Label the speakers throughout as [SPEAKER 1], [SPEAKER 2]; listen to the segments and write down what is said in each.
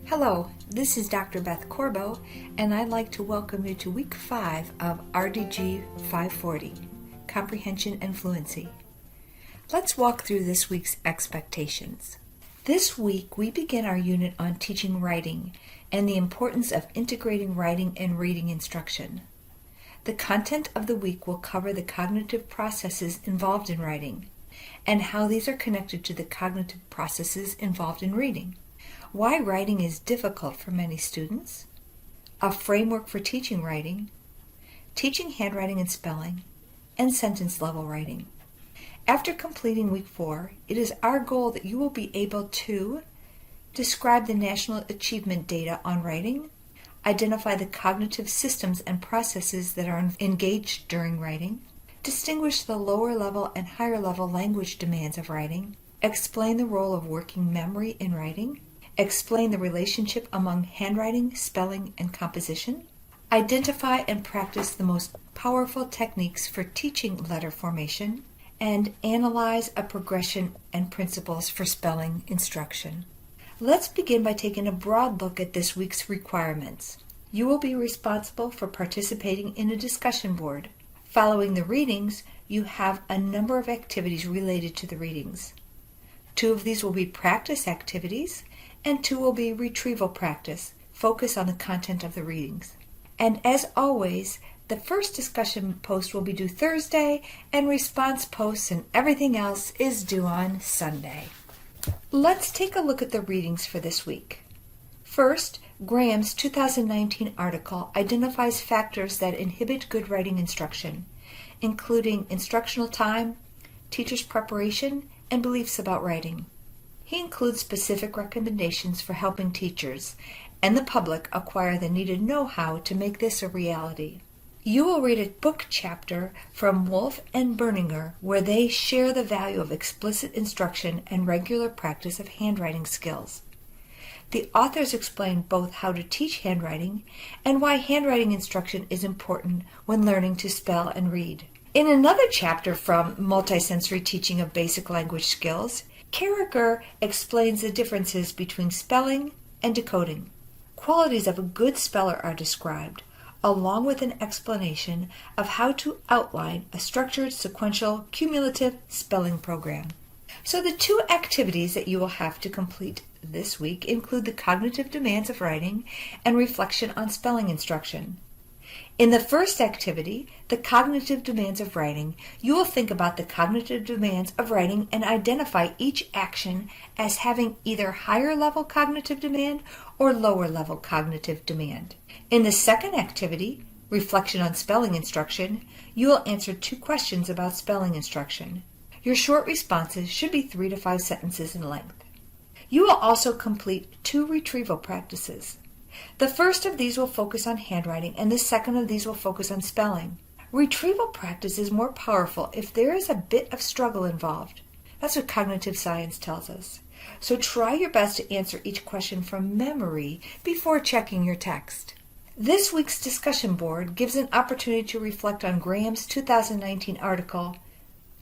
[SPEAKER 1] Hello, this is Dr. Beth Corbo, and I'd like to welcome you to Week 5 of RDG 540, Comprehension and Fluency. Let's walk through this week's expectations. This week, we begin our unit on teaching writing and the importance of integrating writing and reading instruction. The content of the week will cover the cognitive processes involved in writing and how these are connected to the cognitive processes involved in reading. Why writing is difficult for many students, a framework for teaching writing, teaching handwriting and spelling, and sentence level writing. After completing Week 4, it is our goal that you will be able to describe the national achievement data on writing, identify the cognitive systems and processes that are engaged during writing, distinguish the lower level and higher level language demands of writing, explain the role of working memory in writing, explain the relationship among handwriting, spelling, and composition, identify and practice the most powerful techniques for teaching letter formation, and analyze a progression and principles for spelling instruction. Let's begin by taking a broad look at this week's requirements. You will be responsible for participating in a discussion board. Following the readings, you have a number of activities related to the readings. 2 of these will be practice activities, and 2 will be retrieval practice, focus on the content of the readings. And as always, the first discussion post will be due Thursday, and response posts and everything else is due on Sunday. Let's take a look at the readings for this week. First, Graham's 2019 article identifies factors that inhibit good writing instruction, including instructional time, teacher's preparation, and beliefs about writing. He includes specific recommendations for helping teachers and the public acquire the needed know-how to make this a reality. You will read a book chapter from Wolf and Berninger where they share the value of explicit instruction and regular practice of handwriting skills. The authors explain both how to teach handwriting and why handwriting instruction is important when learning to spell and read. In another chapter from Multisensory Teaching of Basic Language Skills, Carragher explains the differences between spelling and decoding. Qualities of a good speller are described, along with an explanation of how to outline a structured, sequential, cumulative spelling program. So the 2 activities that you will have to complete this week include the cognitive demands of writing and reflection on spelling instruction. In the first activity, the cognitive demands of writing, you will think about the cognitive demands of writing and identify each action as having either higher level cognitive demand or lower level cognitive demand. In the second activity, reflection on spelling instruction, you will answer 2 questions about spelling instruction. Your short responses should be 3 to 5 sentences in length. You will also complete 2 retrieval practices. The first of these will focus on handwriting, and the second of these will focus on spelling. Retrieval practice is more powerful if there is a bit of struggle involved. That's what cognitive science tells us. So try your best to answer each question from memory before checking your text. This week's discussion board gives an opportunity to reflect on Graham's 2019 article,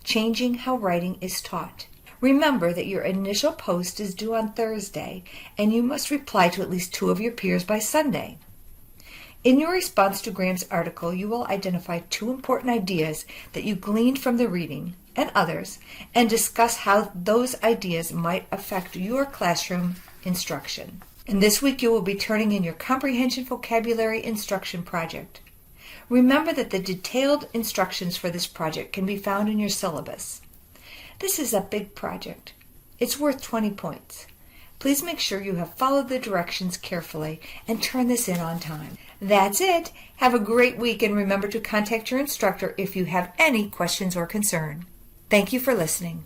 [SPEAKER 1] Changing How Writing is Taught. Remember that your initial post is due on Thursday, and you must reply to at least 2 of your peers by Sunday. In your response to Graham's article, you will identify 2 important ideas that you gleaned from the reading, and others, and discuss how those ideas might affect your classroom instruction. And this week you will be turning in your Comprehension Vocabulary Instruction Project. Remember that the detailed instructions for this project can be found in your syllabus. This is a big project. It's worth 20 points. Please make sure you have followed the directions carefully and turn this in on time. That's it. Have a great week, and remember to contact your instructor if you have any questions or concern. Thank you for listening.